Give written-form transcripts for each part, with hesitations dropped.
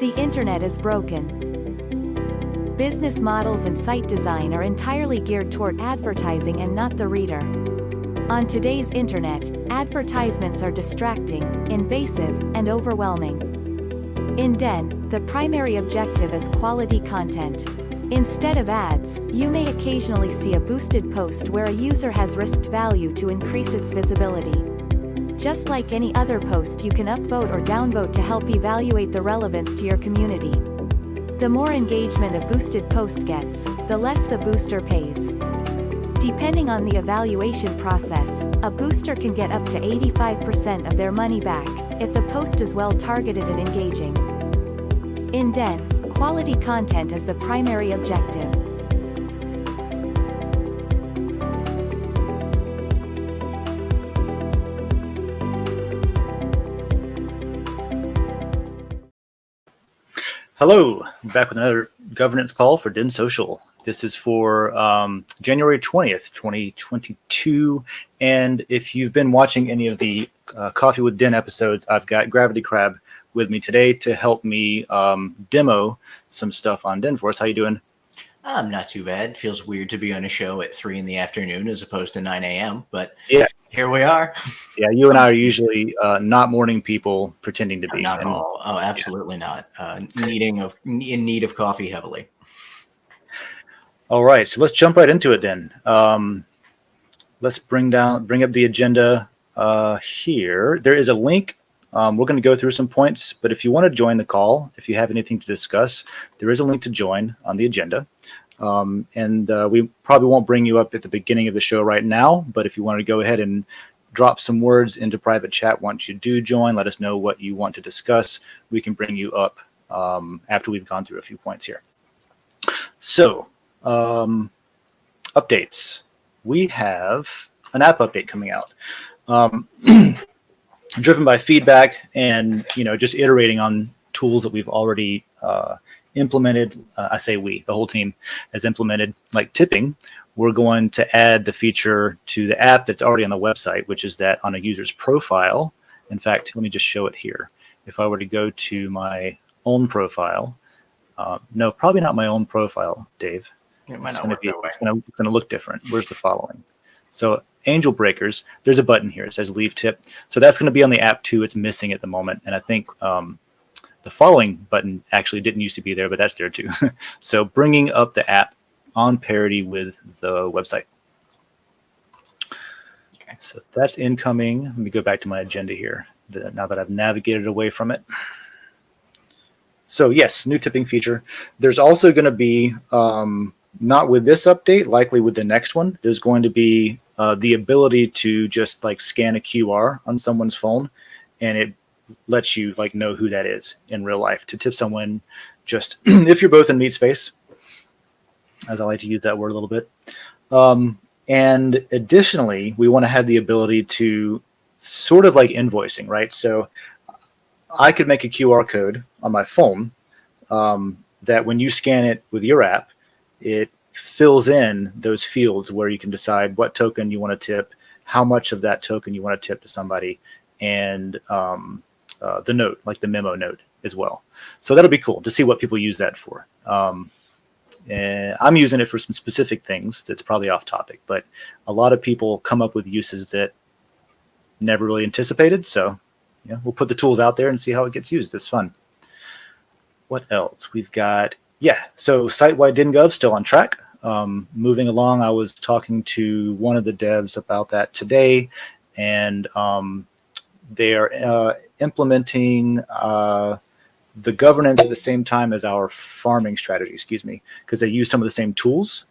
The internet is broken. Business models and site design are entirely geared toward advertising and not the reader. On today's internet, advertisements are distracting, invasive, and overwhelming. In Den, the primary objective is quality content. Instead of ads, you may occasionally see a boosted post where a user has risked value to increase its visibility. Just like any other post, you can upvote or downvote to help evaluate the relevance to your community. The more engagement a boosted post gets, the less the booster pays. Depending on the evaluation process, a booster can get up to 85% of their money back, if the post is well targeted and engaging. In Den, quality content is the primary objective. Hello, I'm back with another governance call for Den.Social. This is for January 20th, 2022. And if you've been watching any of the Coffee with Den episodes, I've got Gravity Crab with me today to help me demo some stuff on Den for us. How you doing? I'm not too bad. Feels weird to be on a show at 3 in the afternoon as opposed to 9 a.m. But yeah, here we are. Yeah, you and I are usually not morning people pretending to be. Not at all. Oh, absolutely not. In need of coffee heavily. All right, so let's jump right into it then. Let's bring up the agenda here. There is a link. We're going to go through some points, but if you want to join the call, if you have anything to discuss, there is a link to join on the agenda. We probably won't bring you up at the beginning of the show right now, but if you want to go ahead and drop some words into private chat once you do join, let us know what you want to discuss. We can bring you up after we've gone through a few points here. So, updates. We have an app update coming out. Driven by feedback and just iterating on tools that we've already implemented. I say we, the whole team has implemented, like tipping. We're going to add the feature to the app that's already on the website, which is that on a user's profile. In fact, let me just show it here. If I were to go to my own profile, no, probably not my own profile, Dave. It might not work that way. It's going to look different. Where's the following? So Angel Breakers, there's a button here. It says leave tip. So that's going to be on the app too. It's missing at the moment. And I think the following button actually didn't used to be there, but that's there too. So bringing up the app on parity with the website. Okay. So that's incoming. Let me go back to my agenda here now that I've navigated away from it. So yes, new tipping feature. There's also going to be, not with this update, likely with the next one, there's going to be the ability to just like scan a QR on someone's phone, and it lets you like know who that is in real life to tip someone, just if you're both in meat space, as I like to use that word a little bit. And additionally, we want to have the ability to sort of like invoicing, right? So I could make a QR code on my phone that when you scan it with your app, it fills in those fields where you can decide what token you want to tip, how much of that token you want to tip to somebody, and the note, like the memo note as well. So that'll be cool to see what people use that for. And I'm using it for some specific things that's probably off topic, but a lot of people come up with uses that never really anticipated. So yeah, we'll put the tools out there and see how it gets used. It's fun. What else? We've got, so site-wide DENGOV still on track. Moving along, I was talking to one of the devs about that today, and they are implementing the governance at the same time as our farming strategy, because they use some of the same tools,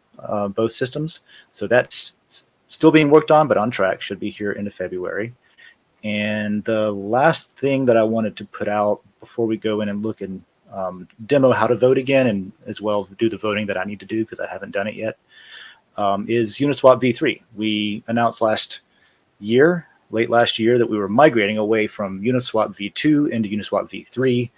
both systems. So that's still being worked on, but on track, should be here into February. And the last thing that I wanted to put out before we go in and look and demo how to vote again, and as well do the voting that I need to do because I haven't done it yet, is Uniswap V3. We announced late last year, that we were migrating away from Uniswap V2 into Uniswap V3.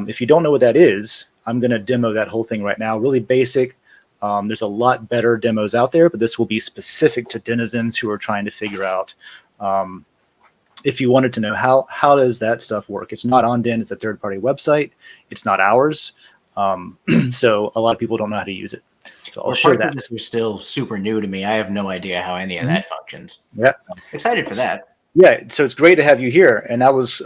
If you don't know what that is, I'm going to demo that whole thing right now. Really basic. There's a lot better demos out there, but this will be specific to denizens who are trying to figure out if you wanted to know how does that stuff work. It's not on Den, it's a third-party website. It's not ours. So a lot of people don't know how to use it. So I'll share that. This is still super new to me. I have no idea how any of that functions. Yeah. So excited for that. Yeah, so it's great to have you here. And I was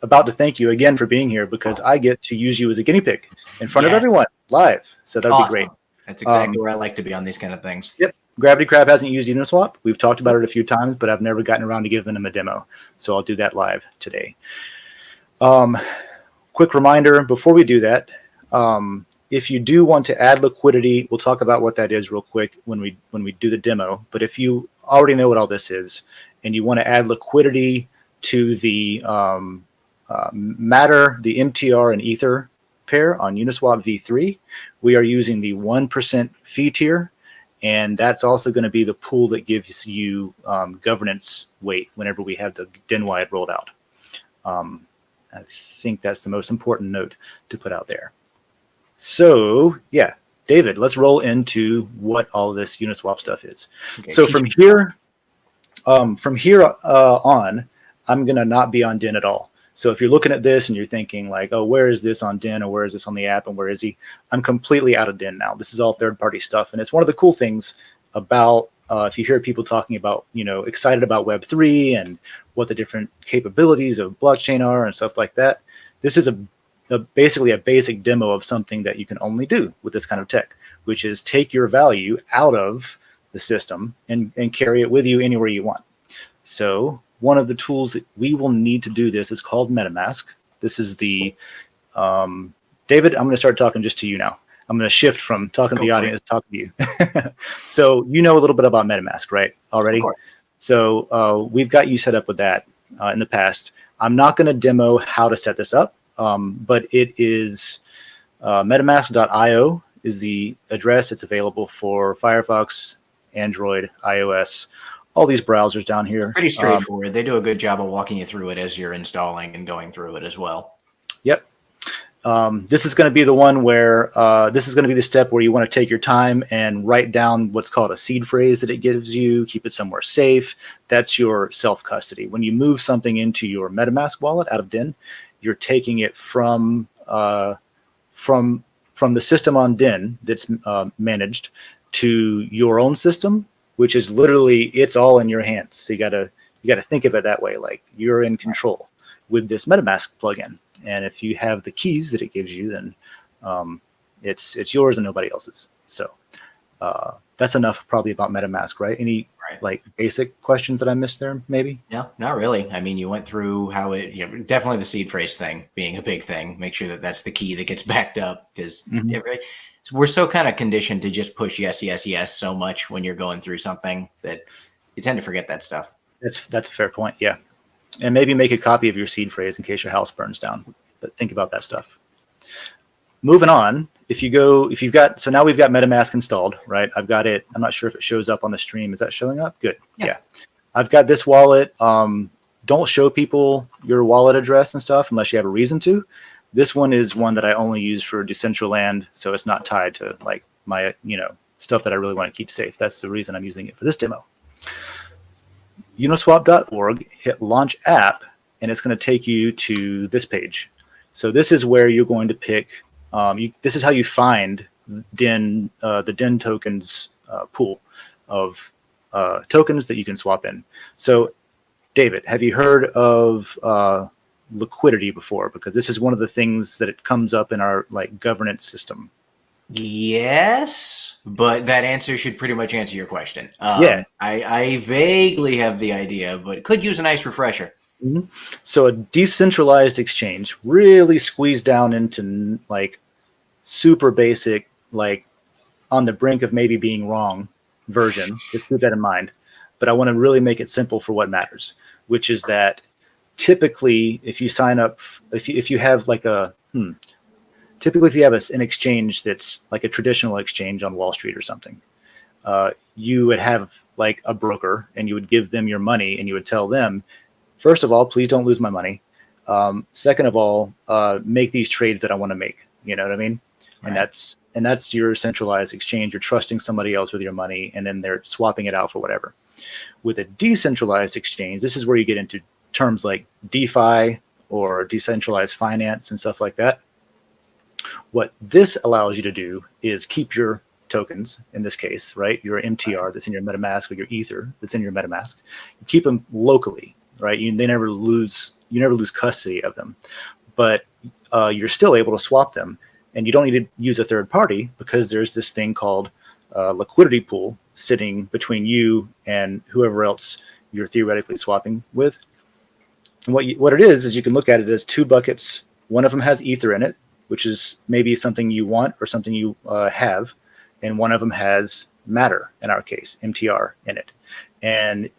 about to thank you again for being here because I get to use you as a guinea pig in front of everyone live. So that'd be great. That's exactly where I like to be on these kind of things. Yep. Gravity Crab hasn't used Uniswap. We've talked about it a few times, but I've never gotten around to giving him a demo. So I'll do that live today. Quick reminder before we do that, if you do want to add liquidity, we'll talk about what that is real quick when we do the demo. But if you already know what all this is and you want to add liquidity to the Matter, the MTR, and Ether pair on Uniswap V3, we are using the 1% fee tier. And that's also going to be the pool that gives you governance weight whenever we have the DEN-wide rolled out. I think that's the most important note to put out there. So yeah, David, let's roll into what all this Uniswap stuff is. Okay, so from here on, I'm going to not be on Den at all. So if you're looking at this and you're thinking like, oh, where is this on Den or where is this on the app and where is he? I'm completely out of Den now. This is all third-party stuff. And it's one of the cool things about if you hear people talking about, excited about Web3 and what the different capabilities of blockchain are and stuff like that. This is basically a basic demo of something that you can only do with this kind of tech, which is take your value out of the system and carry it with you anywhere you want. So one of the tools that we will need to do this is called Metamask. This is the, David, I'm going to start talking just to you now. I'm going to shift from talking to the audience to talking to you. So you know a little bit about Metamask, right, already? So we've got you set up with that in the past. I'm not going to demo how to set this up, but it is metamask.io is the address. It's available for Firefox, Android, iOS, all these browsers down here. Pretty straightforward. They do a good job of walking you through it as you're installing and going through it as well. Yep. This is going to be the one where this is going to be the step where you want to take your time and write down what's called a seed phrase that it gives you, keep it somewhere safe. That's your self-custody. When you move something into your MetaMask wallet out of Den, you're taking it from the system on Den that's managed to your own system, which is literally, it's all in your hands. So you gotta think of it that way, like you're in control with this MetaMask plugin. And if you have the keys that it gives you, then it's yours and nobody else's. So that's enough probably about MetaMask, right? Any like basic questions that I missed there, maybe? No, not really. I mean, you went through how definitely the seed phrase thing being a big thing. Make sure that that's the key that gets backed up because we're so kind of conditioned to just push yes, yes, yes so much when you're going through something that you tend to forget that stuff. That's a fair point. Yeah. And maybe make a copy of your seed phrase in case your house burns down. But think about that stuff. Moving on, so now we've got MetaMask installed, right? I've got it. I'm not sure if it shows up on the stream. Is that showing up? Good. Yeah. I've got this wallet. Don't show people your wallet address and stuff unless you have a reason to. This one is one that I only use for Decentraland, so it's not tied to like my, stuff that I really want to keep safe. That's the reason I'm using it for this demo. Uniswap.org, hit launch app, and it's going to take you to this page. So this is where you're going to pick, this is how you find Den, the Den tokens pool of tokens that you can swap in. So David, have you heard of liquidity before? Because this is one of the things that it comes up in our like governance system. Yes, but that answer should pretty much answer your question. I vaguely have the idea, but could use a nice refresher. So a decentralized exchange, really squeezed down into like super basic, like on the brink of maybe being wrong version. Just keep that in mind. But I want to really make it simple for what matters, which is that typically if you sign up, if you have like typically if you have an exchange that's like a traditional exchange on Wall Street or something, you would have like a broker and you would give them your money and you would tell them, first of all, please don't lose my money. Second of all, make these trades that I want to make. You know what I mean? Right. And that's your centralized exchange. You're trusting somebody else with your money and then they're swapping it out for whatever. With a decentralized exchange, this is where you get into terms like DeFi or decentralized finance and stuff like that. What this allows you to do is keep your tokens, in this case, right? Your MTR that's in your MetaMask or your Ether that's in your MetaMask. You keep them locally, right? You never lose custody of them, but you're still able to swap them, and you don't need to use a third party because there's this thing called liquidity pool sitting between you and whoever else you're theoretically swapping with. And what it is you can look at it as two buckets. One of them has Ether in it, which is maybe something you want or something you have, and one of them has Matter, in our case, MTR in it. And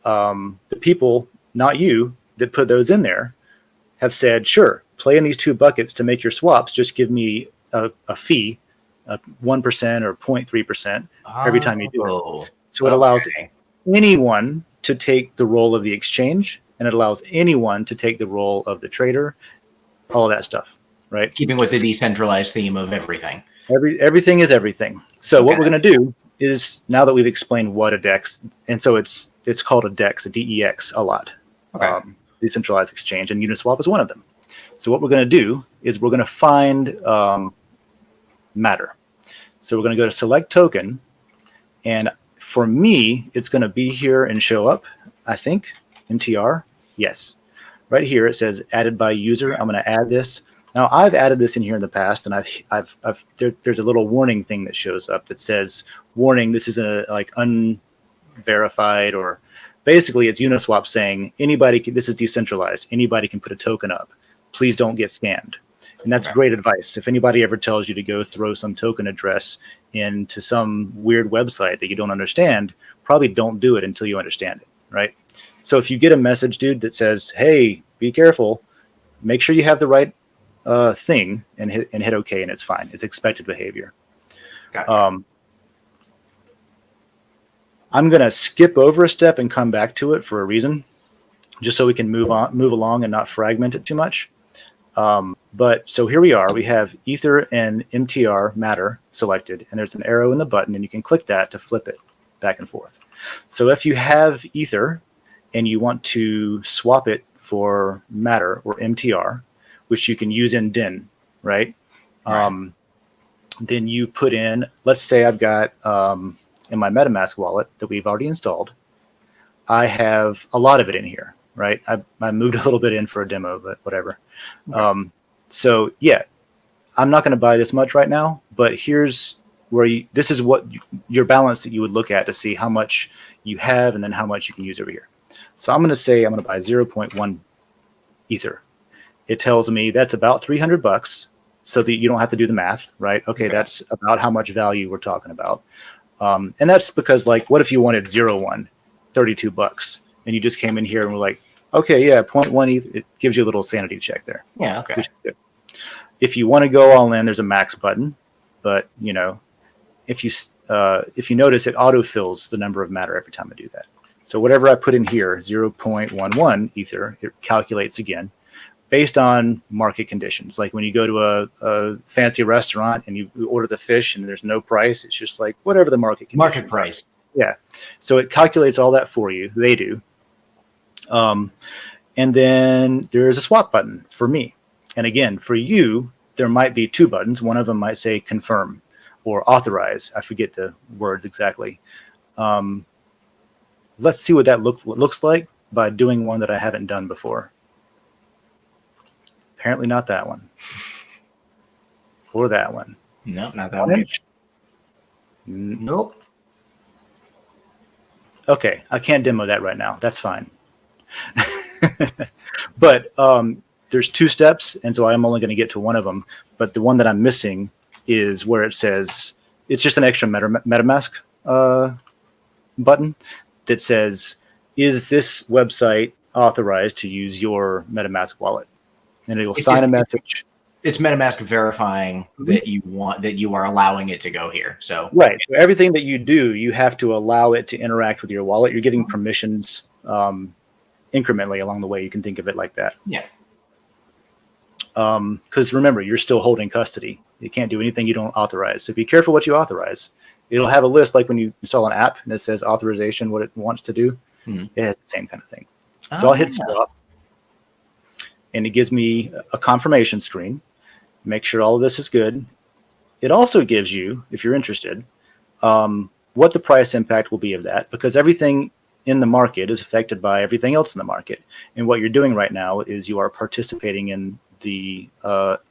the people, not you, that put those in there have said, sure, play in these two buckets to make your swaps. Just give me a fee, 1% or 0.3% every time you do it. So it allows anyone to take the role of the exchange, and it allows anyone to take the role of the trader, all of that stuff, right? Keeping with the decentralized theme of everything. Everything is everything. So what we're going to do is, now that we've explained what a DEX, and so it's called a DEX, a DEX a lot, decentralized exchange, and Uniswap is one of them. So what we're going to do is we're going to find Matter. So we're going to go to select token, and for me, it's going to be here and show up, I think, MTR. Yes. Right here, it says added by user. I'm going to add this. Now, I've added this in here in the past, and there's a little warning thing that shows up that says, warning, this is unverified, or basically it's Uniswap saying this is decentralized. Anybody can put a token up. Please don't get scammed. And that's great advice. If anybody ever tells you to go throw some token address into some weird website that you don't understand, probably don't do it until you understand it, right? So if you get a message, dude, that says, hey, be careful, make sure you have the right thing and hit OK, and it's fine. It's expected behavior. Gotcha. I'm going to skip over a step and come back to it for a reason, just so we can move along and not fragment it too much. But so here we are. We have Ether and MTR Matter selected, and there's an arrow in the button, and you can click that to flip it back and forth. So if you have Ether and you want to swap it for Matter or MTR, which you can use in Den, right? Then you put in, let's say I've got in my MetaMask wallet that we've already installed, I have a lot of it in here, right? I moved a little bit in for a demo, but whatever. Right. So yeah, I'm not going to buy this much right now, but here's where this is what your balance that you would look at to see how much you have and then how much you can use over here. So I'm going to say I'm going to buy 0.1 Ether. It tells me that's about $300, so that you don't have to do the math, right? Okay, that's about how much value we're talking about. And that's because, like, what if you wanted 0.1, $32, and you just came in here and were like, okay, yeah, 0.1 ETH, it gives you a little sanity check there. Yeah, okay. Which is good. If you want to go all in, there's a max button, but you know, if you notice, it autofills the number of Matter every time I do that. So whatever I put in here, 0.11 Ether, it calculates again based on market conditions. Like when you go to a fancy restaurant and you order the fish and there's no price, it's just like whatever the market conditions. Market price. Yeah. So it calculates all that for you. They do. And then there's a swap button for me. And again, for you, there might be two buttons. One of them might say confirm or authorize. I forget the words exactly. Let's see what that looks like by doing one that I haven't done before. Apparently not that one. Or that one. No, not that one. Nope. Okay, I can't demo that right now. That's fine. But there's two steps, and so I'm only going to get to one of them. But the one that I'm missing is where it says, it's just an extra MetaMask button that says, is this website authorized to use your MetaMask wallet? And it will sign a message. It's MetaMask verifying that you are allowing it to go here. So right. So everything that you do, you have to allow it to interact with your wallet. You're giving permissions incrementally along the way. You can think of it like that. Yeah. Because remember, you're still holding custody. You can't do anything you don't authorize. So be careful what you authorize. It'll have a list like when you install an app and it says authorization, what it wants to do. It has the same kind of thing. So I'll hit swap. and it gives me a confirmation screen. Make sure all of this is good. It also gives you, if you're interested, what the price impact will be of that, because everything in the market is affected by everything else in the market. And what you're doing right now is you are participating in the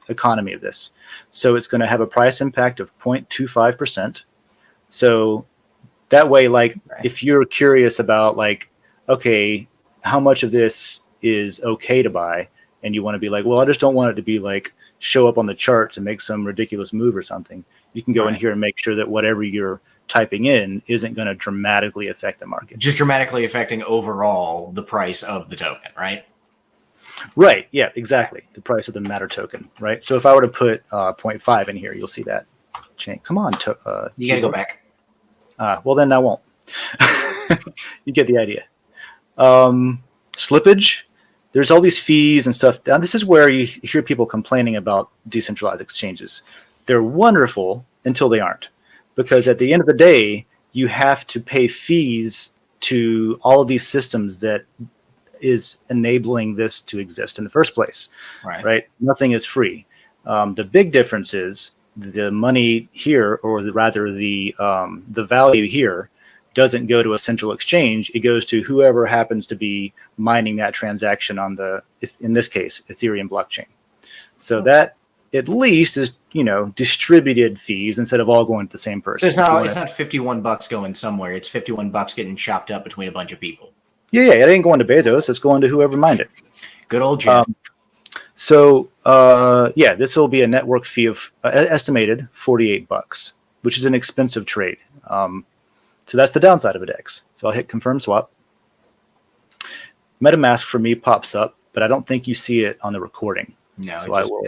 economy of this. So it's going to have a price impact of 0.25%. So that way, like, if you're curious about, like, okay, how much of this is okay to buy, and you want to be like, well, I just don't want it to be like show up on the chart to make some ridiculous move or something, you can go in here and make sure that whatever you're typing in isn't going to dramatically affect the market. Just dramatically affecting overall the price of the token, right? Right. Yeah, exactly. The price of the Matter token, right? So if I were to put 0.5 in here, you'll see that change. Come on. You got to go back. Well, then I won't. You get the idea. Slippage. There's all these fees and stuff. Now, this is where you hear people complaining about decentralized exchanges. They're wonderful until they aren't. Because at the end of the day, you have to pay fees to all of these systems that is enabling this to exist in the first place. Right? Nothing is free. The big difference is the money here, or rather the value here, doesn't go to a central exchange. It goes to whoever happens to be mining that transaction on the, in this case, Ethereum blockchain. So that at least is, distributed fees instead of all going to the same person. So it's not $51 going somewhere. It's $51 getting chopped up between a bunch of people. Yeah, it ain't going to Bezos. It's going to whoever mined it. Good old Jeff. This will be a network fee of estimated $48, which is an expensive trade. So that's the downside of a DEX. So I'll hit confirm swap. Metamask for me pops up, but I don't think you see it on the recording. No, so I will.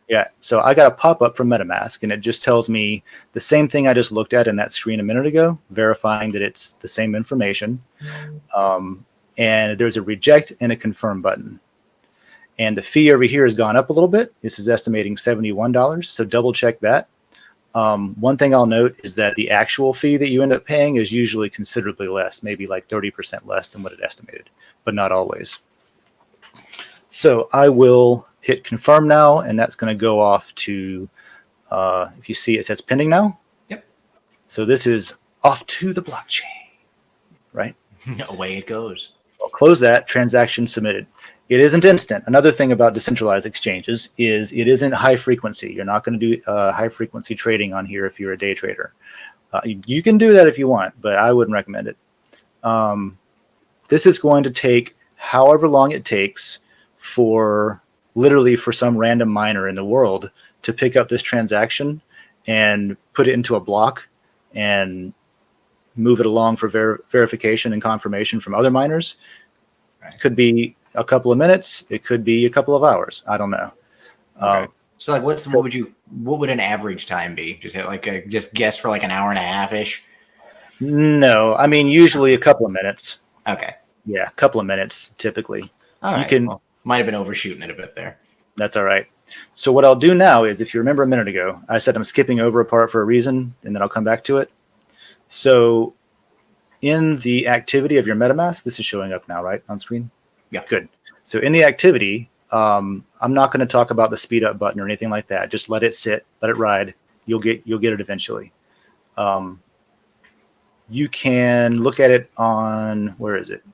Yeah. So I got a pop-up from Metamask, and it just tells me the same thing I just looked at in that screen a minute ago, verifying that it's the same information. And there's a reject and a confirm button. And the fee over here has gone up a little bit. This is estimating $71. So double check that. One thing I'll note is that the actual fee that you end up paying is usually considerably less, maybe like 30% less than what it estimated, but not always. So I will hit confirm now, and that's going to go off to, if you see it says pending now. Yep. So this is off to the blockchain, right? Away it goes. I'll close that. Transaction submitted. It isn't instant. Another thing about decentralized exchanges is it isn't high frequency. You're not going to do high frequency trading on here if you're a day trader. You can do that if you want, but I wouldn't recommend it. This is going to take however long it takes for some random miner in the world to pick up this transaction and put it into a block and move it along for verification and confirmation from other miners. It could be a couple of minutes. It could be a couple of hours. I don't know. Okay. So like, what would an average time be? Just guess for like an hour and a half ish. No, I mean, usually a couple of minutes. Okay. Yeah. A couple of minutes typically. All right. Might have been overshooting it a bit there. That's all right. So what I'll do now is, if you remember a minute ago, I said I'm skipping over a part for a reason, and then I'll come back to it. So in the activity of your MetaMask, this is showing up now, right, on screen? Yeah. Good. So in the activity, I'm not going to talk about the speed up button or anything like that. Just let it sit, let it ride. You'll get it eventually. You can look at it on, where is it?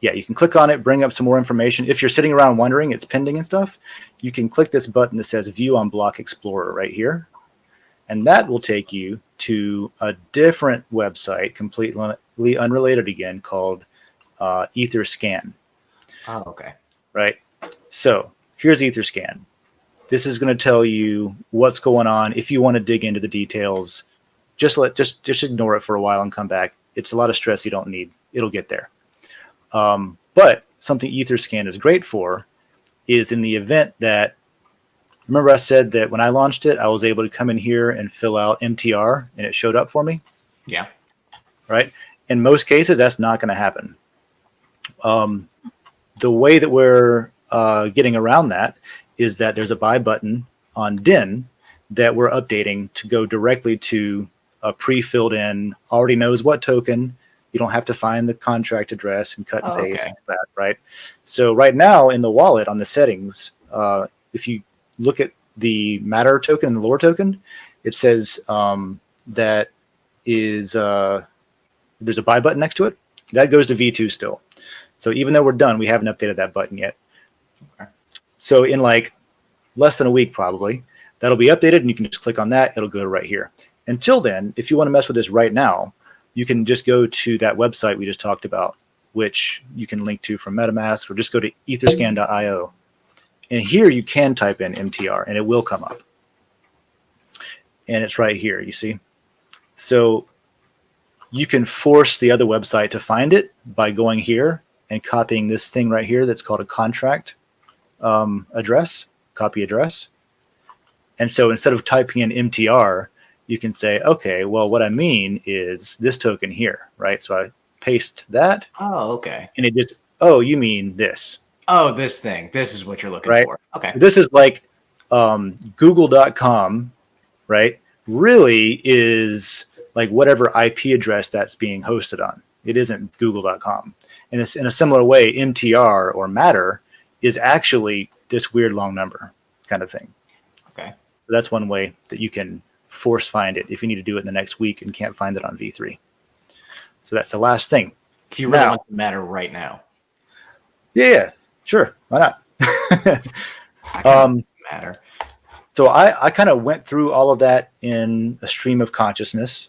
Yeah, you can click on it, bring up some more information. If you're sitting around wondering it's pending and stuff, you can click this button that says View on Block Explorer right here. And that will take you to a different website, completely unrelated again, called Etherscan. Oh, okay. Right. So here's Etherscan. This is going to tell you what's going on. If you want to dig into the details, just ignore it for a while and come back. It's a lot of stress you don't need. It'll get there. But something Etherscan is great for is in the event that, remember I said that when I launched it, I was able to come in here and fill out MTR and it showed up for me? Yeah. Right? In most cases, that's not going to happen. The way that we're getting around that is that there's a buy button on Den that we're updating to go directly to a pre-filled in, already knows what token, You don't have to find the contract address and cut and paste Okay. that, right? So right now in the wallet on the settings, if you look at the Matter token and the LOR token, it says that is there's a buy button next to it. That goes to V2 still. So even though we're done, we haven't updated that button yet. Okay. So in like less than a week, probably, that'll be updated and you can just click on that. It'll go right here. Until then, if you want to mess with this right now, you can just go to that website we just talked about, which you can link to from Metamask, or just go to etherscan.io. And here you can type in MTR and it will come up. And it's right here, you see? So you can force the other website to find it by going here and copying this thing right here that's called a contract address, copy address. And so instead of typing in MTR, you can say, okay, well, what I mean is this token here, right? So I paste that. Oh, okay. And it just, oh, you mean this. Oh, this thing. This is what you're looking right? for. Okay. So this is like Google.com, right? Really is like whatever IP address that's being hosted on. It isn't Google.com. And it's in a similar way, MTR or Matter is actually this weird long number kind of thing. Okay. So that's one way that you can force find it if you need to do it in the next week and can't find it on V3. So that's the last thing. Do you really want the Matter right now? Yeah, sure. Why not? Matter. So I kind of went through all of that in a stream of consciousness.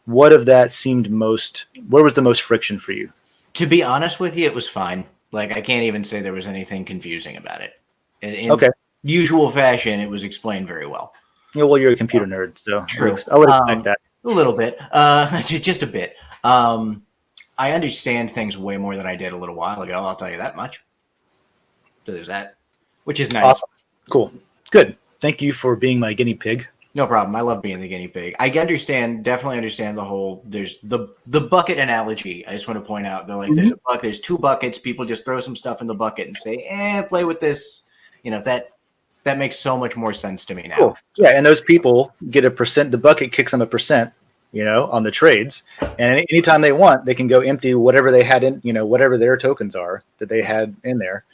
What of that seemed most, where was the most friction for you? To be honest with you, it was fine. Like, I can't even say there was anything confusing about it. In Okay. usual fashion, it was explained very well. Yeah, well, you're a computer nerd, so True. I would expect that. A little bit. Just a bit. I understand things way more than I did a little while ago. I'll tell you that much. So there's that, which is nice. Awesome. Cool. Good. Thank you for being my guinea pig. No problem. I love being the guinea pig. I definitely understand the whole, there's the bucket analogy. I just want to point out, they're like, there's a bucket, there's two buckets. People just throw some stuff in the bucket and say, play with this. You know, that makes so much more sense to me now. Cool. Yeah. And those people get a percent, the bucket kicks them a percent, you know, on the trades. And anytime they want, they can go empty whatever they had in, you know, whatever their tokens are that they had in there.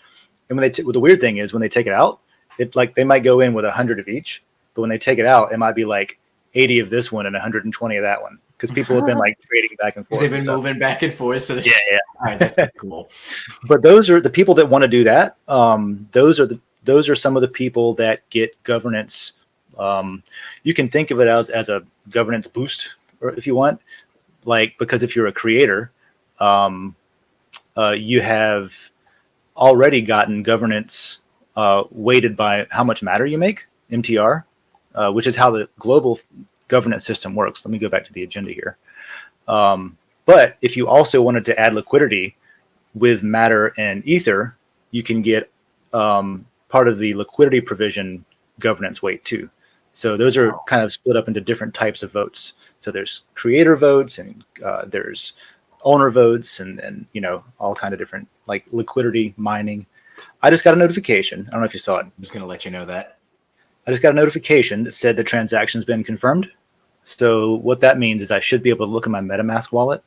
And when the weird thing is when they take it out, it like they might go in with 100 of each. But when they take it out, it might be like 80 of this one and 120 of that one. Because people have been like trading back and forth. They've been moving back and forth. So yeah. All right, that's cool. But those are the people that want to do that. Those are some of the people that get governance. You can think of it as a governance boost, or if you want, like, because if you're a creator, you have already gotten governance weighted by how much matter you make, MTR. Which is how the global governance system works. Let me go back to the agenda here. But if you also wanted to add liquidity with Matter and Ether, you can get part of the liquidity provision governance weight too. So those are kind of split up into different types of votes. So there's creator votes and there's owner votes and you know, all kind of different like liquidity mining. I just got a notification. I don't know if you saw it. I'm just going to let you know that. I just got a notification that said the transaction's been confirmed. So what that means is I should be able to look at my MetaMask wallet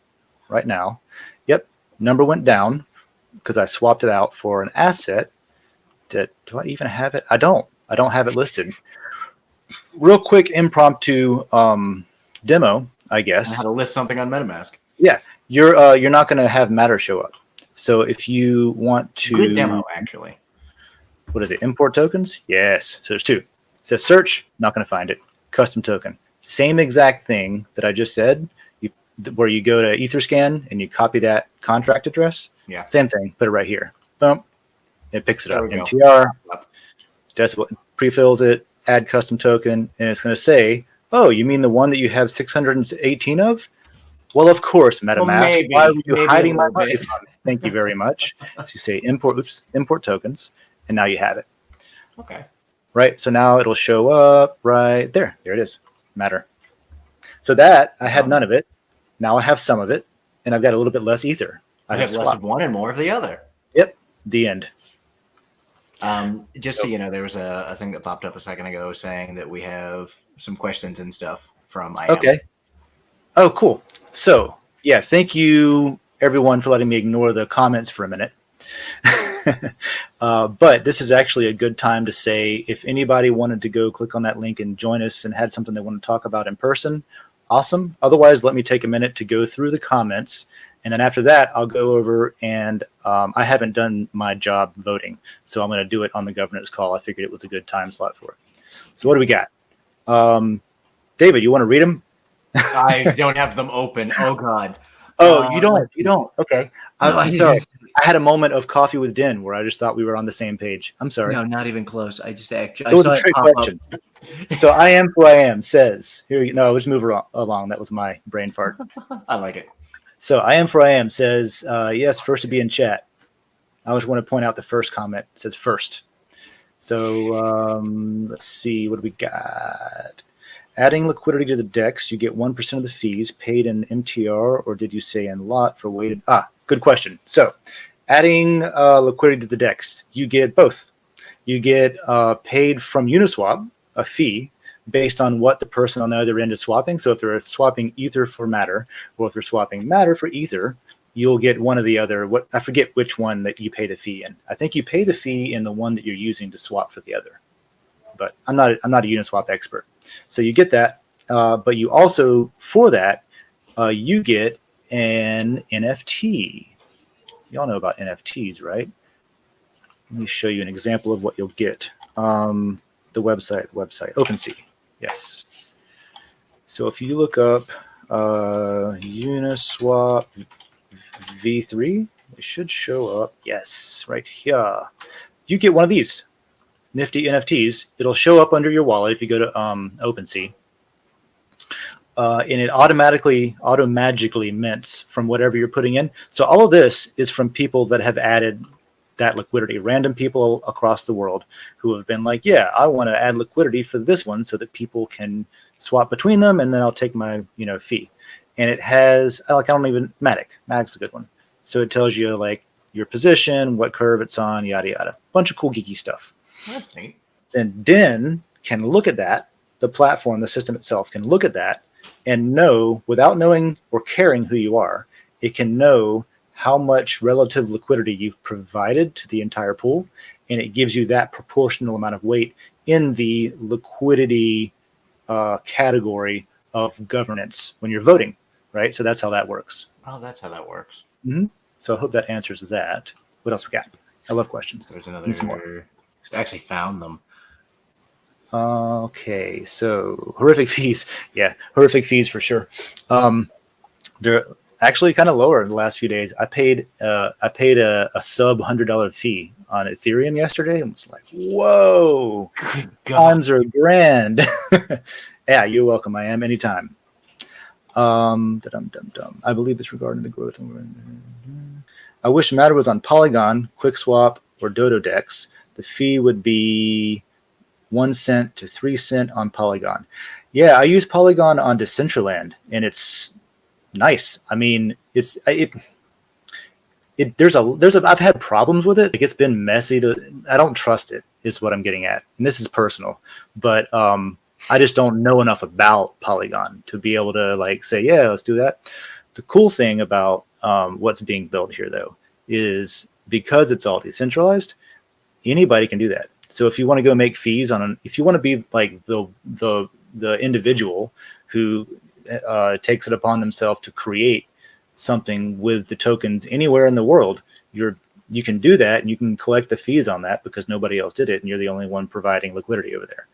right now. Yep, number went down because I swapped it out for an asset. Do I even have it? I don't have it listed. Real quick impromptu demo, I guess. I had to list something on MetaMask. Yeah, you're not going to have Matter show up. So if you want to... Good demo, actually. What is it? Import tokens? Yes. So there's two. It says search, not going to find it. Custom token. Same exact thing that I just said, where you go to Etherscan and you copy that contract address. Yeah. Same thing. Put it right here. Boom. It picks it up. There we go. MTR. That's what pre-fills it. Add custom token. And it's going to say, oh, you mean the one that you have 618 of? Well, of course, MetaMask. Why are you hiding my money from? Thank you very much. So you say import tokens, and now you have it. Okay. Right. So now it'll show up right there. There it is. Matter. So that I had none of it. Now I have some of it, and I've got a little bit less Ether. I have less of one and more of the other. Yep. The end. Just so you know, there was a thing that popped up a second ago saying that we have some questions and stuff from IM. Okay. Oh, cool. So yeah, thank you everyone for letting me ignore the comments for a minute. But this is actually a good time to say, if anybody wanted to go click on that link and join us and had something they want to talk about in person, awesome. Otherwise, let me take a minute to go through the comments. And then after that, I'll go over and I haven't done my job voting, so I'm going to do it on the governance call. I figured it was a good time slot for it. So what do we got? David, you want to read them? I don't have them open. Oh, God. Oh, you don't? You don't? Okay. No, I'm sorry. I had a moment of coffee with Den where I just thought we were on the same page. I'm sorry. No, not even close. I just actually. It was a trick question. So I am who I am says, here you no, let's move along. That was my brain fart. I like it. So I am who I am says, yes, first to be in chat. I just want to point out the first comment. It says first. So let's see, what do we got? Adding liquidity to the DEX, you get 1% of the fees paid in MTR, or did you say in lot for weighted? Good question. So adding liquidity to the DEX, you get both. You get paid from Uniswap, a fee based on what the person on the other end is swapping. So if they're swapping Ether for Matter, or if they're swapping Matter for Ether, you'll get one or the other. I forget which one that you pay the fee in. I think you pay the fee in the one that you're using to swap for the other. But I'm not a Uniswap expert. So you get that, but you also, for that, you get an NFT. Y'all know about NFTs, right? Let me show you an example of what you'll get. The website, OpenSea. Yes. So if you look up Uniswap V3, it should show up. Yes, right here. You get one of these nifty NFTs. It'll show up under your wallet if you go to OpenSea. And it auto-magically mints from whatever you're putting in. So all of this is from people that have added that liquidity, random people across the world who have been like, yeah, I want to add liquidity for this one so that people can swap between them, and then I'll take my fee. And it has, like, I don't even, Magic's a good one. So it tells you like your position, what curve it's on, yada yada. Bunch of cool geeky stuff. That's neat. Then Den can look at that, the platform, the system itself can look at that and know, without knowing or caring who you are, it can know how much relative liquidity you've provided to the entire pool, and it gives you that proportional amount of weight in the liquidity category of governance when you're voting, right? So that's how that works. Oh, that's how that works. Mm-hmm. So I hope that answers that. What else we got? I love questions. There's another. I actually found them. Okay, so horrific fees. Yeah, horrific fees for sure. They're actually kind of lower in the last few days. I paid a sub $100 fee on Ethereum yesterday, and was like, whoa, times are grand. Yeah, you're welcome. I am anytime. I believe it's regarding the growth. I wish Matter was on Polygon, QuickSwap, or Dodo DEX. The fee would be 1 cent to 3 cents on Polygon. Yeah, I use Polygon on Decentraland, and it's nice. I mean, I've had problems with it. Like, it's been messy. I don't trust it, is what I'm getting at. And this is personal, but I just don't know enough about Polygon to be able to like say, yeah, let's do that. The cool thing about what's being built here, though, is because it's all decentralized, anybody can do that. So if you want to go make fees if you want to be like the individual who takes it upon themselves to create something with the tokens anywhere in the world, you can do that, and you can collect the fees on that because nobody else did it, and you're the only one providing liquidity over there.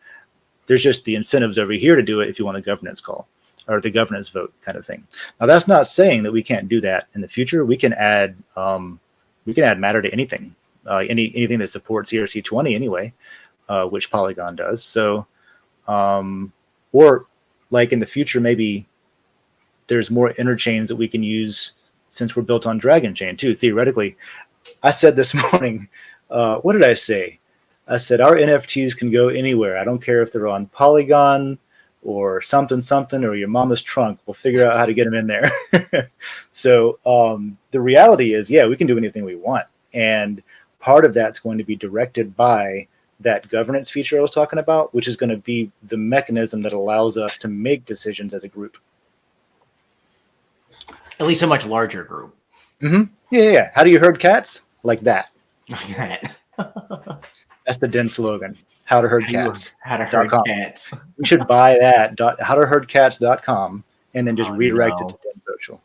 There's just the incentives over here to do it if you want a governance call or the governance vote kind of thing. Now, that's not saying that we can't do that in the future. We can add Matter to anything, anything that supports ERC20 anyway, which Polygon does. So, or like in the future, maybe there's more interchains that we can use since we're built on Dragon Chain too. Theoretically, I said this morning, what did I say? I said, our NFTs can go anywhere. I don't care if they're on Polygon or something, or your mama's trunk. We'll figure out how to get them in there. So the reality is, yeah, we can do anything we want. And part of that's going to be directed by that governance feature I was talking about, which is going to be the mechanism that allows us to make decisions as a group. At least a much larger group. Yeah. How do you herd cats? Like that. Like that. That's the Den slogan. How to herd cats. How to herd cats. We should buy that. howtoherdcats.com and then just redirect it to Den.Social.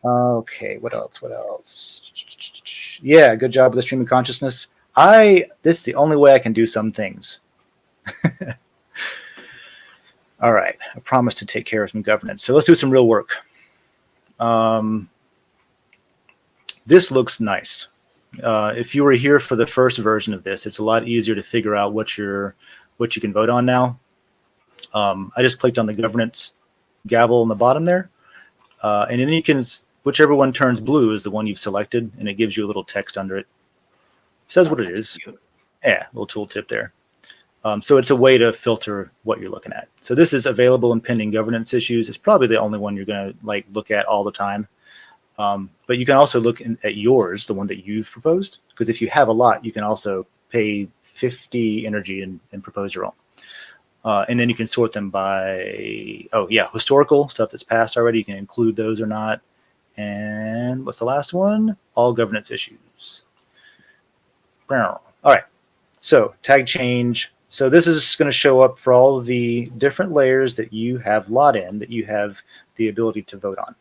Okay, what else? Yeah, good job with the stream of consciousness. This is the only way I can do some things. All right, I promise to take care of some governance. So let's do some real work. This looks nice. If you were here for the first version of this, it's a lot easier to figure out what you can vote on now. I just clicked on the governance gavel on the bottom there, and then you can, whichever one turns blue is the one you've selected, and it gives you a little text under it. It says what it is. Yeah, little tooltip there. So it's a way to filter what you're looking at. So this is available in pending governance issues. It's probably the only one you're going to look at all the time. But you can also look at yours, the one that you've proposed, because if you have a lot, you can also pay 50 energy and propose your own. And then you can sort them by, historical stuff that's passed already. You can include those or not. And what's the last one? All governance issues. All right. So tag change. So this is going to show up for all of the different layers that you have lot in, that you have the ability to vote on.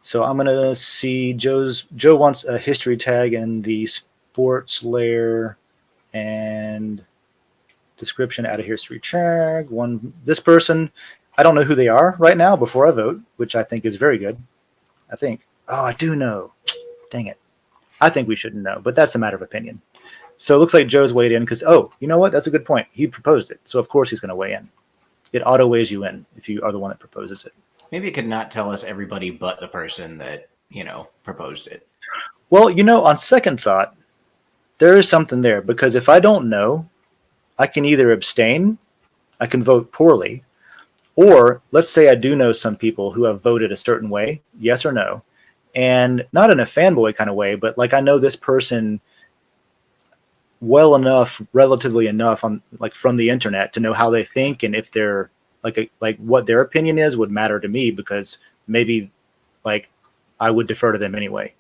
So I'm going to see Joe wants a history tag in the sports layer and description out of history tag. This person, I don't know who they are right now before I vote, which I think is very good. I think, I do know. Dang it. I think we shouldn't know, but that's a matter of opinion. So it looks like Joe's weighed in because, you know what? That's a good point. He proposed it. So of course he's going to weigh in. It auto weighs you in if you are the one that proposes it. Maybe it could not tell us everybody but the person that, proposed it. Well, on second thought, there is something there, because if I don't know, I can either abstain, I can vote poorly, or let's say I do know some people who have voted a certain way, yes or no, and not in a fanboy kind of way, but I know this person well enough, relatively enough on from the internet to know how they think, and if they're what their opinion is would matter to me, because maybe I would defer to them anyway.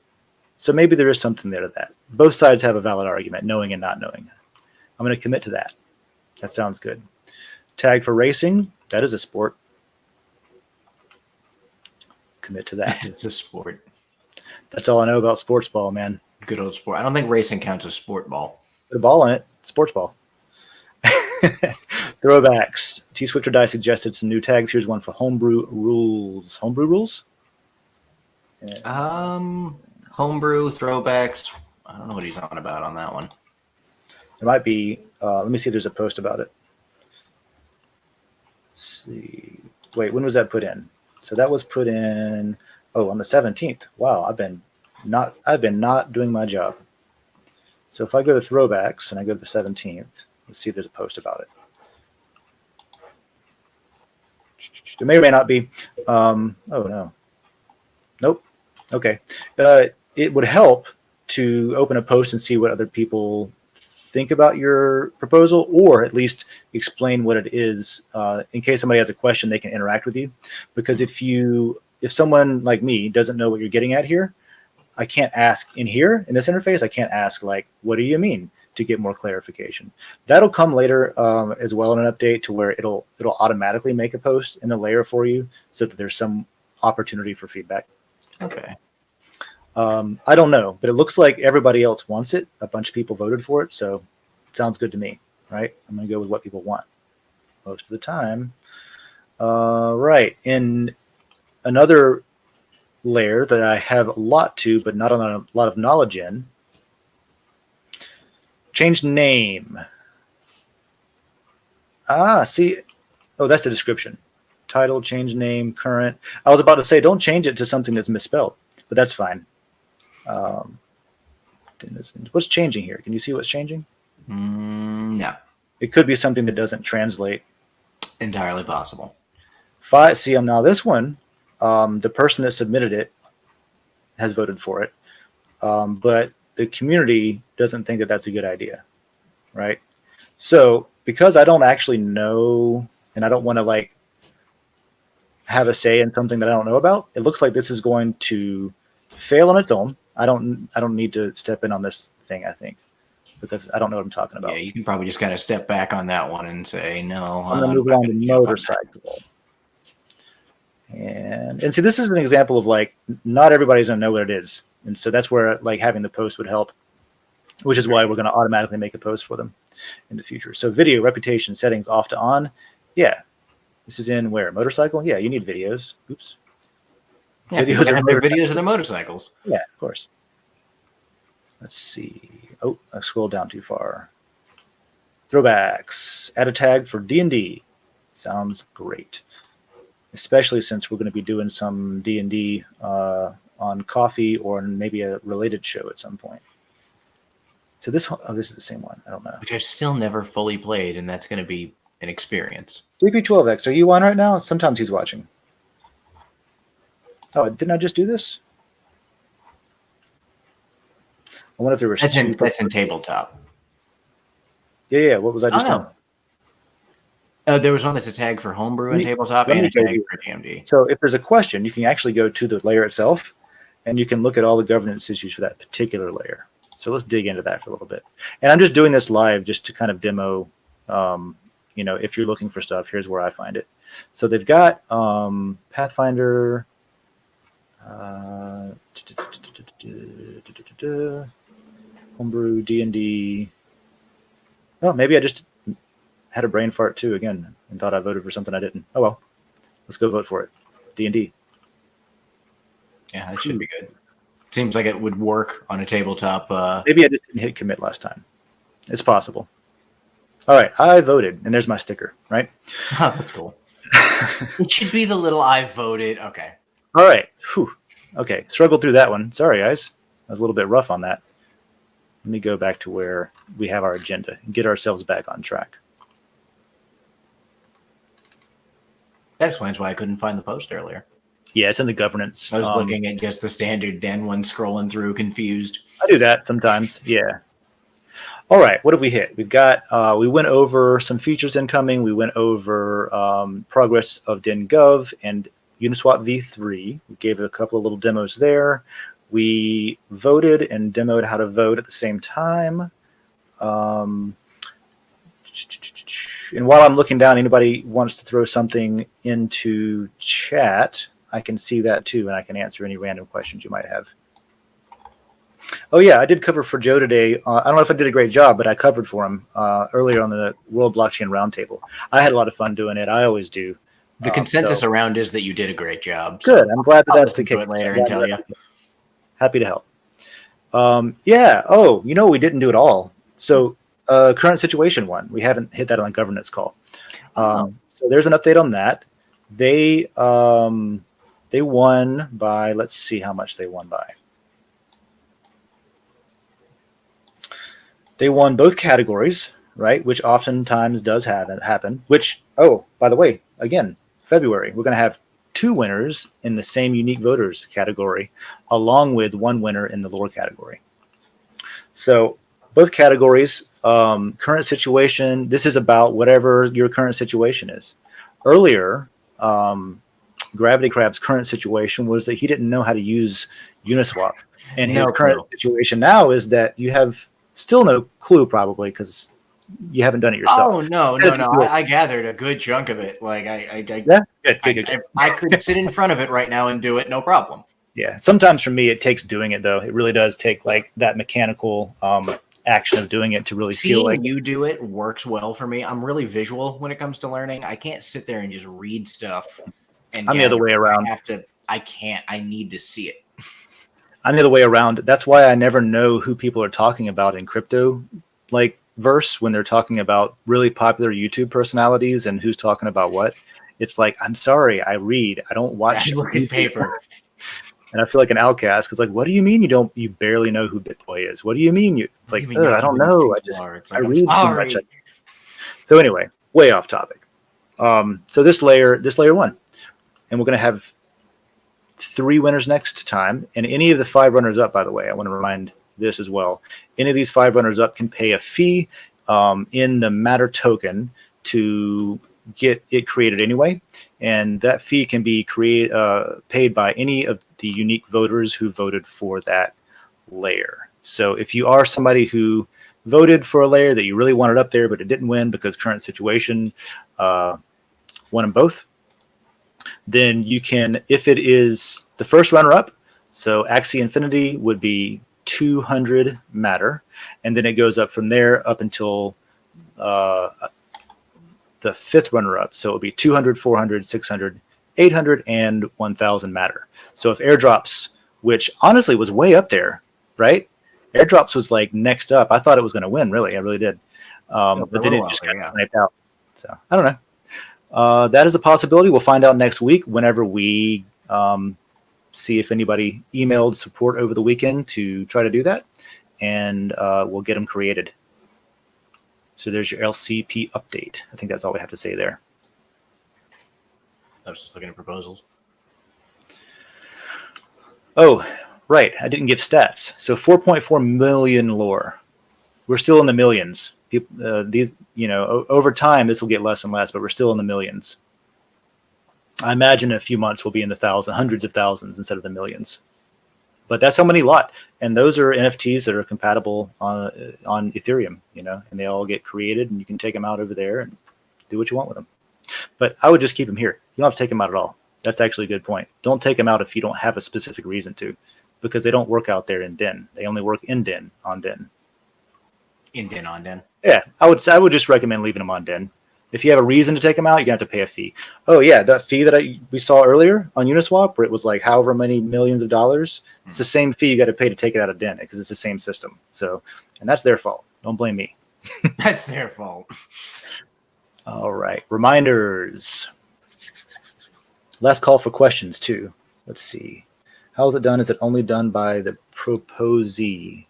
So maybe there is something there to that. Both sides have a valid argument, knowing and not knowing. I'm going to commit to that. That sounds good. Tag for racing. That is a sport. Commit to that. It's a sport. That's all I know about sports ball, man. Good old sport. I don't think racing counts as sport ball. Put a ball in it. Sports ball. Throwbacks. T-Swifter Die suggested some new tags. Here's one for homebrew rules. Homebrew rules? Homebrew, throwbacks. I don't know what he's on about on that one. It might be, let me see if there's a post about it. Let's see. Wait, when was that put in? So that was put in, on the 17th. Wow, I've been not doing my job. So if I go to throwbacks and I go to the 17th, let's see if there's a post about it. There may or may not be. Oh, no. Nope. Okay. It would help to open a post and see what other people think about your proposal, or at least explain what it is. In case somebody has a question, they can interact with you. Because if someone like me doesn't know what you're getting at here, I can't ask in here in this interface. I can't ask what do you mean, to get more clarification. That'll come later as well in an update, to where it'll automatically make a post in the layer for you, so that there's some opportunity for feedback. Okay. I don't know, but it looks like everybody else wants it. A bunch of people voted for it, so it sounds good to me, right? I'm going to go with what people want most of the time. Right. In another layer that I have a lot to, but not a lot of knowledge in, change name. See, that's the description. Title, change name, current. I was about to say, don't change it to something that's misspelled, but that's fine. What's changing here? Can you see what's changing? No. It could be something that doesn't translate. Entirely possible. See, now this one, the person that submitted it has voted for it, but the community doesn't think that that's a good idea, right? So because I don't actually know, and I don't want to have a say in something that I don't know about. It looks like this is going to fail on its own. I don't need to step in on this thing, I think, because I don't know what I'm talking about. Yeah, you can probably just kind of step back on that one and say, no, I'm going to move along to motorcycle. And see, this is an example of like, not everybody's going to know what it is. And so that's where like having the post would help, which is why we're going to automatically make a post for them in the future. So video reputation settings off to on. Yeah. This is in where? Motorcycle? Yeah, you need videos. Oops. Yeah, videos have their videos of their motorcycles. Yeah, of course. Let's see. Oh, I scrolled down too far. Throwbacks. Add a tag for D&D. Sounds great. Especially since we're going to be doing some D&D on coffee or maybe a related show at some point. So this is the same one. I don't know. Which I've still never fully played, and that's going to be an experience. DP12X, are you on right now? Sometimes he's watching. Oh, didn't I just do this? I wonder if there was that's in tabletop. Yeah. What was I just telling? There was one that's a tag for homebrew and tabletop and a tag for DMD. So if there's a question, you can actually go to the layer itself, and you can look at all the governance issues for that particular layer. So let's dig into that for a little bit. And I'm just doing this live just to kind of demo, if you're looking for stuff, here's where I find it. So they've got Pathfinder, homebrew, D&D. Oh, maybe I just had a brain fart too again and thought I voted for something I didn't. Oh well, let's go vote for it. D&D. Yeah, that should be good. Seems like it would work on a tabletop. Maybe I just didn't hit commit last time. It's possible. All right, I voted, and there's my sticker, right? Oh, that's cool. It should be the little I voted. Okay. All right. Whew. Okay, struggled through that one. Sorry, guys. I was a little bit rough on that. Let me go back to where we have our agenda and get ourselves back on track. That explains why I couldn't find the post earlier. Yeah, it's in the governance. I was looking at just the standard Den one, scrolling through, confused. I do that sometimes, yeah. All right, what have we hit? We've got, we went over some features incoming. We went over progress of DENGOV and Uniswap V3. We gave it a couple of little demos there. We voted and demoed how to vote at the same time. And while I'm looking down, anybody wants to throw something into chat, I can see that too, and I can answer any random questions you might have. Oh yeah, I did cover for Joe today. I don't know if I did a great job, but I covered for him earlier on the World Blockchain Roundtable. I had a lot of fun doing it. I always do. The consensus around is that you did a great job. So good. I'm glad that that's the case. Later and tell you. Happy to help. Yeah. Oh, we didn't do it all. So current situation one. We haven't hit that on the governance call. So there's an update on that. They won by, let's see how much they won by. They won both categories, right? Which oftentimes does happen. Which, oh, by the way, again, February, we're going to have 2 winners in the same unique voters category, along with 1 winner in the lore category. So both categories, current situation, this is about whatever your current situation is. Earlier, Gravity Crab's current situation was that he didn't know how to use Uniswap. And his current situation now is that you have still no clue, probably, because you haven't done it yourself. Oh, no. I gathered a good chunk of it. Like, yeah? Good. I could sit in front of it right now and do it, no problem. Yeah. Sometimes for me, it takes doing it, though. It really does take, like, that mechanical action of doing it to really feel like you do it works well for me. I'm really visual when it comes to learning. I can't sit there and just read stuff. And I'm the other way around. I need to see it. I'm the other way around. That's why I never know who people are talking about in crypto, like verse, when they're talking about really popular YouTube personalities and who's talking about what. It's like, I'm sorry, I read. I don't watch. I look at paper. And I feel like an outcast because, like, what do you mean you barely know who BitBoy is? What do you mean it's like, I don't know. I read too much. So anyway, way off topic. So this layer 1, and we're going to have 3 winners next time. And any of the 5 runners up, by the way, I want to remind this as well. Any of these 5 runners up can pay a fee in the Matter token to get it created anyway. and that fee can be paid by any of the unique voters who voted for that layer. So if you are somebody who voted for a layer that you really wanted up there, but it didn't win because current situation won them both, then you can, if it is the first runner-up, so Axie Infinity would be 200 matter, and then it goes up from there up until the fifth runner-up. So it would be 200, 400, 600, 800, and 1,000 matter. So if airdrops, which honestly was way up there, right? Airdrops was like next up. I thought it was going to win, really. I really did. But then it just got sniped out. So I don't know. That is a possibility. We'll find out next week whenever we see if anybody emailed support over the weekend to try to do that. And we'll get them created. So there's your LCP update. I think that's all we have to say there. I was just looking at proposals. Oh, right. I didn't give stats. So 4.4 million LOR. We're still in the millions. These, over time, this will get less and less, but we're still in the millions. I imagine in a few months we'll be in the hundreds of thousands instead of the millions. But that's how many lot, and those are NFTs that are compatible on Ethereum, and they all get created, and you can take them out over there and do what you want with them. But I would just keep them here. You don't have to take them out at all. That's actually a good point. Don't take them out if you don't have a specific reason to, because they don't work out there in Den. They only work in Den on Den. In Den on Den. Yeah, I would just recommend leaving them on Den. If you have a reason to take them out, you're going to have to pay a fee. Oh, yeah, that fee that we saw earlier on Uniswap, where it was like however many millions of dollars, it's the same fee you got to pay to take it out of Den because it's the same system. So, and that's their fault. Don't blame me. That's their fault. All right. Reminders. Last call for questions, too. Let's see. How is it done? Is it only done by the proposee?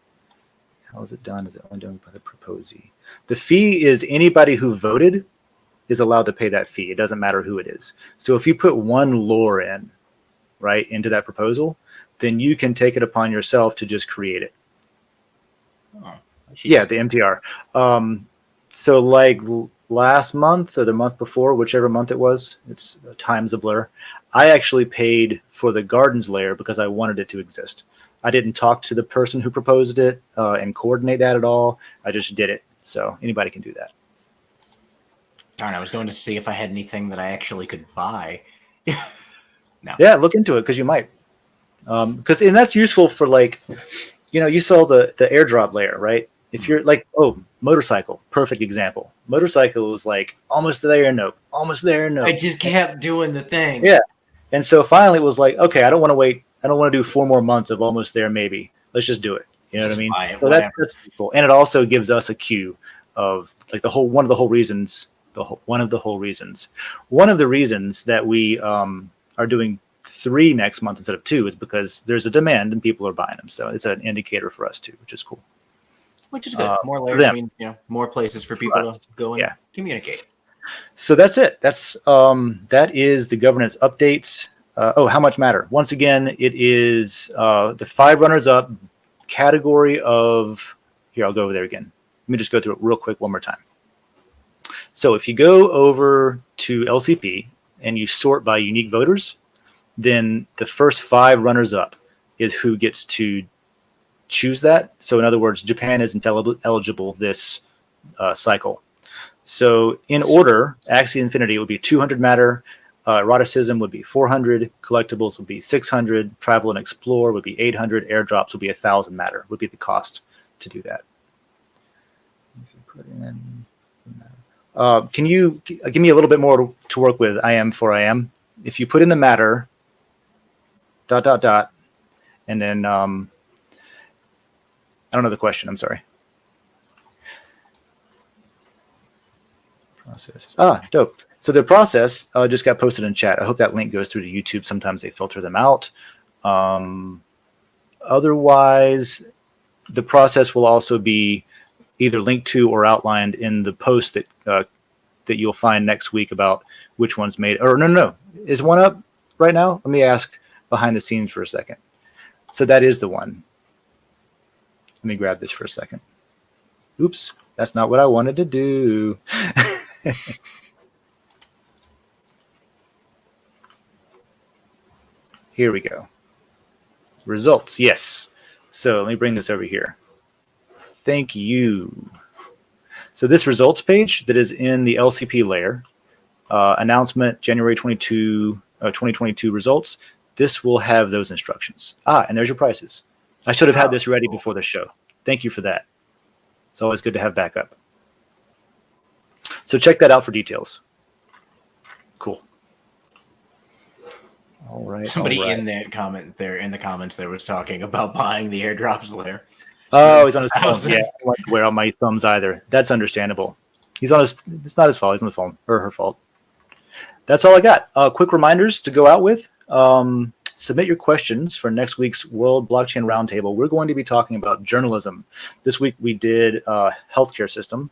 How is it done? Is it only done by the proposee? The fee is anybody who voted is allowed to pay that fee. It doesn't matter who it is. So if you put one LOR in, right, into that proposal, then you can take it upon yourself to just create it. Oh, yeah, the MTR. So like last month or the month before, whichever month it was, it's time's a blur. I actually paid for the gardens layer because I wanted it to exist. I didn't talk to the person who proposed it and coordinate that at all. I just did it. So anybody can do that. Darn, I was going to see if I had anything that I actually could buy. No. Yeah, look into it because you might. And that's useful for you saw the airdrop layer, right? If you're like, motorcycle, perfect example. Motorcycle is like almost there, nope, almost there, nope. I just kept doing the thing. Yeah. And so finally it was like, okay, I don't want to wait. I don't want to do 4 more months of almost there, maybe. Let's just do it. You know what I mean? So that's cool. And it also gives us a cue of like one of the reasons that we are doing 3 next month instead of 2 is because there's a demand and people are buying them. So it's an indicator for us too, which is cool. Which is good. More layers mean, more places for people to go and communicate. So that's it. That is the governance updates. How much matter? Once again, it is the 5 runners up category of, here, I'll go over there again. Let me just go through it real quick one more time. So if you go over to LCP and you sort by unique voters, then the first 5 runners up is who gets to choose that. So in other words, Japan isn't eligible this cycle. So in order, Axie Infinity would be 200 matter, eroticism would be 400, collectibles would be 600, travel and explore would be 800, airdrops would be 1,000 matter, would be the cost to do that. If you put in, can you give me a little bit more to work with? I am for I am. If you put in the matter, ... and then I don't know the question. I'm sorry. Process. Dope. So the process just got posted in chat. I hope that link goes through to YouTube. Sometimes they filter them out. Otherwise, the process will also be either linked to or outlined in the post that you'll find next week about which one's made. Or no. Is one up right now? Let me ask behind the scenes for a second. So that is the one. Let me grab this for a second. Oops, that's not what I wanted to do. Here we go. Results, yes. So let me bring this over here. Thank you. So this results page that is in the LCP layer, announcement January 2022 results, this will have those instructions. And there's your prices. I should have had this ready before the show. Thank you for that. It's always good to have backup. So check that out for details. Cool. All right. Somebody in that comment there in the comments there was talking about buying the airdrops layer. Oh, he's on his phone. Yeah, I don't want to wear out my thumbs either. That's understandable. He's on his. It's not his fault. He's on the phone, or her fault. That's all I got. Quick reminders to go out with. Submit your questions for next week's World Blockchain Roundtable. We're going to be talking about journalism. This week we did healthcare system.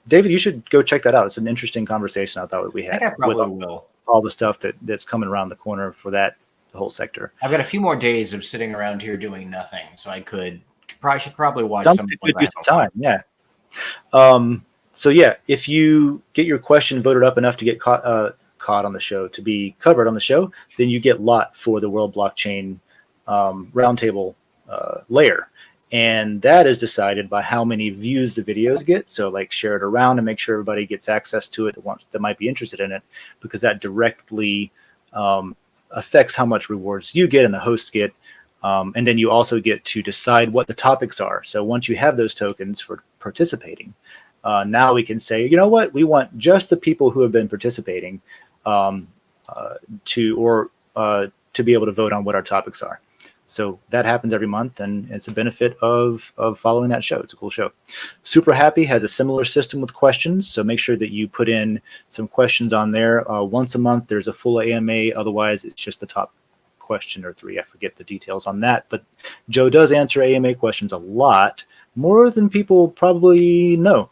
David, you should go check that out. It's an interesting conversation I thought that we had. I think I probably will. All the stuff that's coming around the corner for the whole sector. I've got a few more days of sitting around here doing nothing, so I should probably watch some time. Yeah. So yeah, if you get your question voted up enough to get caught on the show, to be covered on the show, then you get lot for the World Blockchain Roundtable layer. And that is decided by how many views the videos get. So like share it around and make sure everybody gets access to it that might be interested in it, because that directly affects how much rewards you get and the hosts get. And then you also get to decide what the topics are. So once you have those tokens for participating, now we can say, you know what, we want just the people who have been participating to be able to vote on what our topics are. So that happens every month, and it's a benefit of following that show. It's a cool show. Super Happy has a similar system with questions, so make sure that you put in some questions on there. Once a month, there's a full AMA. Otherwise, it's just the top question or 3. I forget the details on that. But Joe does answer AMA questions a lot, more than people probably know,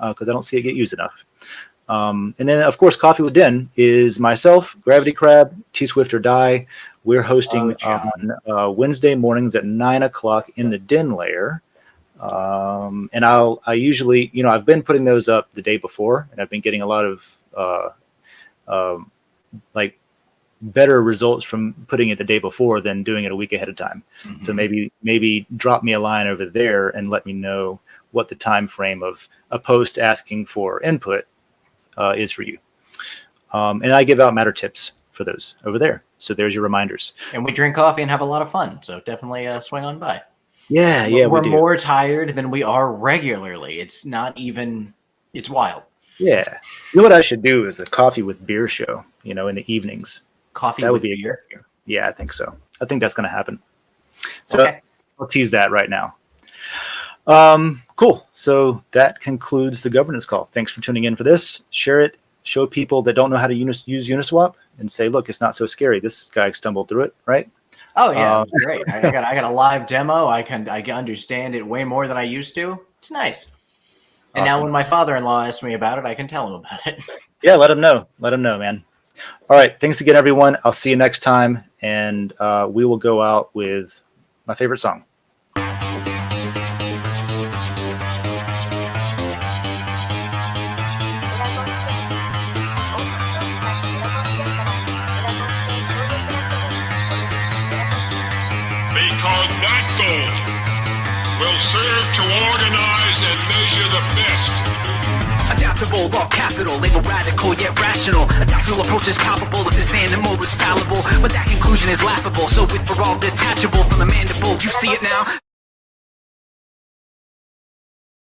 because I don't see it get used enough. And then, of course, Coffee with Den is myself, Gravity Crab, T-Swift or Die. We're hosting on Wednesday mornings at 9 o'clock in the Den layer. And I usually, I've been putting those up the day before, and I've been getting a lot of better results from putting it the day before than doing it a week ahead of time. Mm-hmm. So maybe drop me a line over there and let me know what the time frame of a post asking for input is for you. And I give out matter tips for those over there. So there's your reminders. And we drink coffee and have a lot of fun. So definitely swing on by. Yeah, we're more tired than we are regularly. It's wild. Yeah. You know what I should do is a coffee with beer show, in the evenings. That would be a beer. Yeah, I think so. I think that's going to happen. So okay. I'll tease that right now. Cool. So that concludes the governance call. Thanks for tuning in for this. Share it. Show people that don't know how to use Uniswap and say, look, it's not so scary. This guy stumbled through it, right? Oh yeah, great. I got a live demo. I can understand it way more than I used to. It's nice. And Now when my father-in-law asks me about it, I can tell him about it. Yeah, let him know. Let him know, man. All right. Thanks again, everyone. I'll see you next time. And we will go out with my favorite song. Because that goal will serve to organize and measure the best. Adaptable, all capital, label radical yet rational. A tactical approach is palpable if this animal is fallible. But that conclusion is laughable, so with for all detachable from the mandible, you see it now?